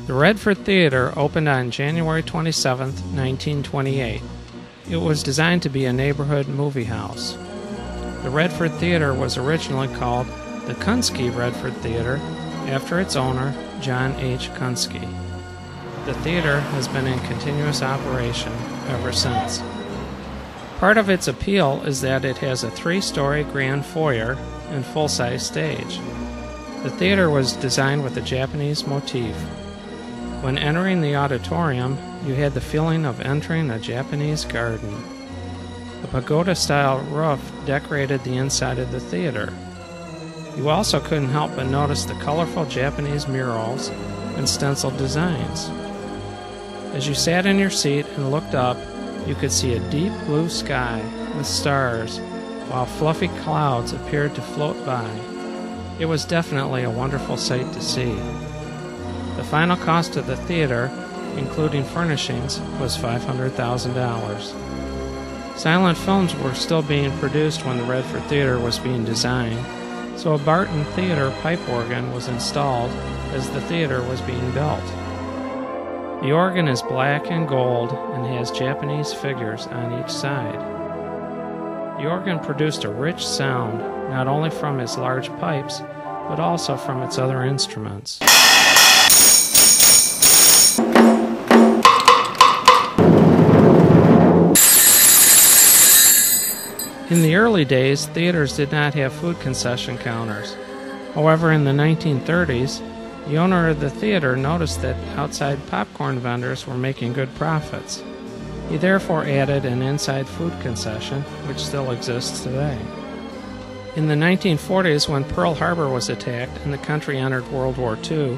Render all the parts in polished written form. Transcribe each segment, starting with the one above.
The Redford Theatre opened on January 27, 1928. It was designed to be a neighborhood movie house. The Redford Theatre was originally called the Kunsky Redford Theatre after its owner, John H. Kunsky. The theater has been in continuous operation ever since. Part of its appeal is that it has a 3-story grand foyer and full-size stage. The theater was designed with a Japanese motif. When entering the auditorium, you had the feeling of entering a Japanese garden. A pagoda-style roof decorated the inside of the theater. You also couldn't help but notice the colorful Japanese murals and stenciled designs. As you sat in your seat and looked up, you could see a deep blue sky with stars, while fluffy clouds appeared to float by. It was definitely a wonderful sight to see. The final cost of the theater, including furnishings, was $500,000. Silent films were still being produced when the Redford Theatre was being designed, so a Barton Theatre pipe organ was installed as the theater was being built. The organ is black and gold and has Japanese figures on each side. The organ produced a rich sound, not only from its large pipes, but also from its other instruments. In the early days, theaters did not have food concession counters. However, in the 1930s, the owner of the theater noticed that outside popcorn vendors were making good profits. He therefore added an inside food concession, which still exists today. In the 1940s, when Pearl Harbor was attacked and the country entered World War II,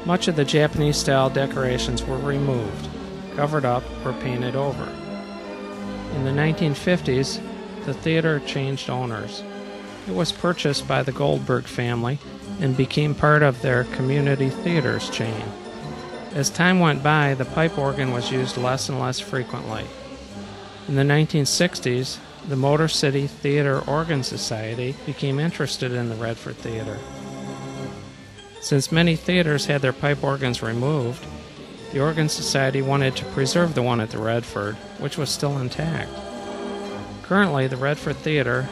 much of the Japanese-style decorations were removed, covered up, or painted over. In the 1950s, the theater changed owners. It was purchased by the Goldberg family and became part of their community theaters chain. As time went by, the pipe organ was used less and less frequently. In the 1960s, the Motor City Theater Organ Society became interested in the Redford Theatre. Since many theaters had their pipe organs removed, the Organ Society wanted to preserve the one at the Redford, which was still intact. Currently, the Redford Theatre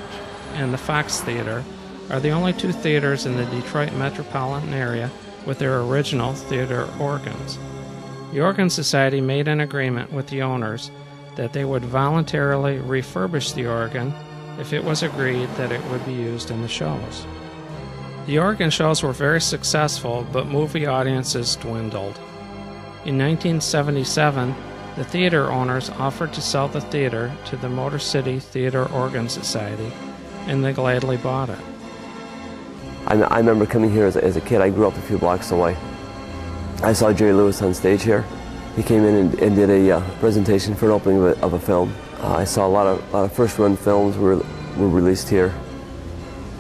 and the Fox Theatre are the only 2 theaters in the Detroit metropolitan area with their original theater organs. The Organ Society made an agreement with the owners that they would voluntarily refurbish the organ if it was agreed that it would be used in the shows. The organ shows were very successful, but movie audiences dwindled. In 1977, the theater owners offered to sell the theater to the Motor City Theater Organ Society, and they gladly bought it. I remember coming here as a kid. I grew up a few blocks away. I saw Jerry Lewis on stage here. He came in and did a presentation for an opening of a film. I saw a lot of first-run films were released here.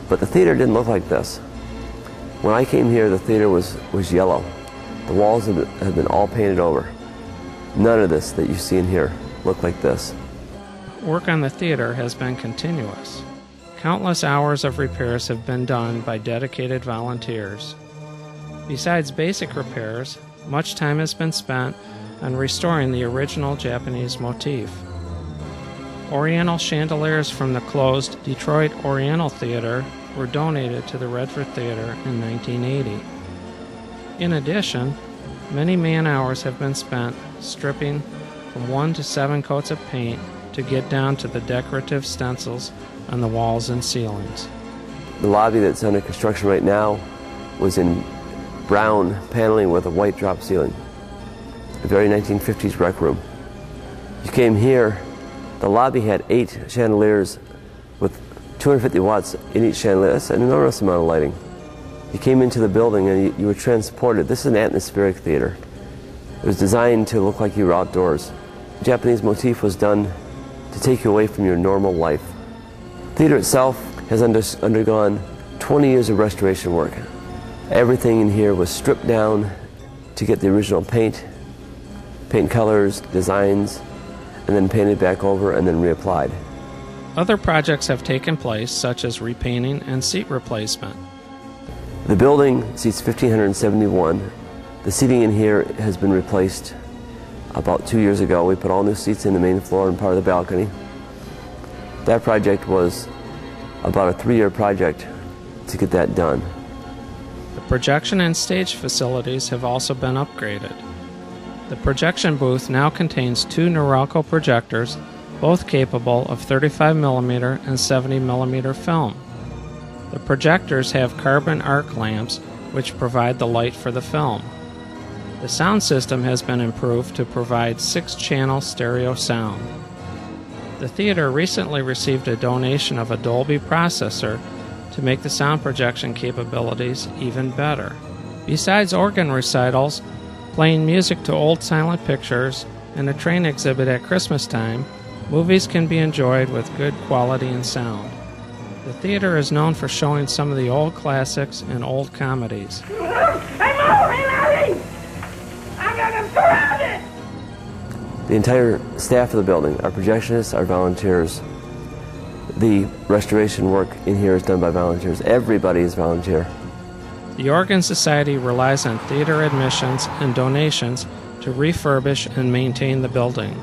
But the theater didn't look like this. When I came here, the theater was yellow. The walls had been all painted over. None of this that you see in here looked like this. Work on the theater has been continuous. Countless hours of repairs have been done by dedicated volunteers. Besides basic repairs, much time has been spent on restoring the original Japanese motif. Oriental chandeliers from the closed Detroit Oriental Theater were donated to the Redford Theatre in 1980. In addition, many man-hours have been spent stripping from 1 to 7 coats of paint to get down to the decorative stencils on the walls and ceilings. The lobby that's under construction right now was in brown paneling with a white drop ceiling. A very 1950s rec room. You came here, the lobby had 8 chandeliers with 250 watts in each chandelier. That's an enormous amount of lighting. You came into the building and you were transported. This is an atmospheric theater. It was designed to look like you were outdoors. The Japanese motif was done to take you away from your normal life. The theater itself has undergone 20 years of restoration work. Everything in here was stripped down to get the original paint colors, designs, and then painted back over and then reapplied. Other projects have taken place, such as repainting and seat replacement. The building seats 1,571. The seating in here has been replaced about 2 years ago. We put all new seats in the main floor and part of the balcony. That project was about a 3-year project to get that done. The projection and stage facilities have also been upgraded. The projection booth now contains 2 Norelco projectors, both capable of 35mm and 70mm film. The projectors have carbon arc lamps which provide the light for the film. The sound system has been improved to provide 6-channel stereo sound. The theater recently received a donation of a Dolby processor to make the sound projection capabilities even better. Besides organ recitals, playing music to old silent pictures, and a train exhibit at Christmas time, movies can be enjoyed with good quality and sound. The theater is known for showing some of the old classics and old comedies. Hey, Mo! Hey, Larry! I'm surrounded! The entire staff of the building, our projectionists, our volunteers, the restoration work in here is done by volunteers. Everybody is volunteer. The Organ Society relies on theater admissions and donations to refurbish and maintain the building.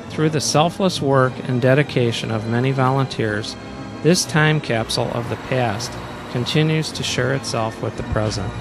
Through the selfless work and dedication of many volunteers, this time capsule of the past continues to share itself with the present.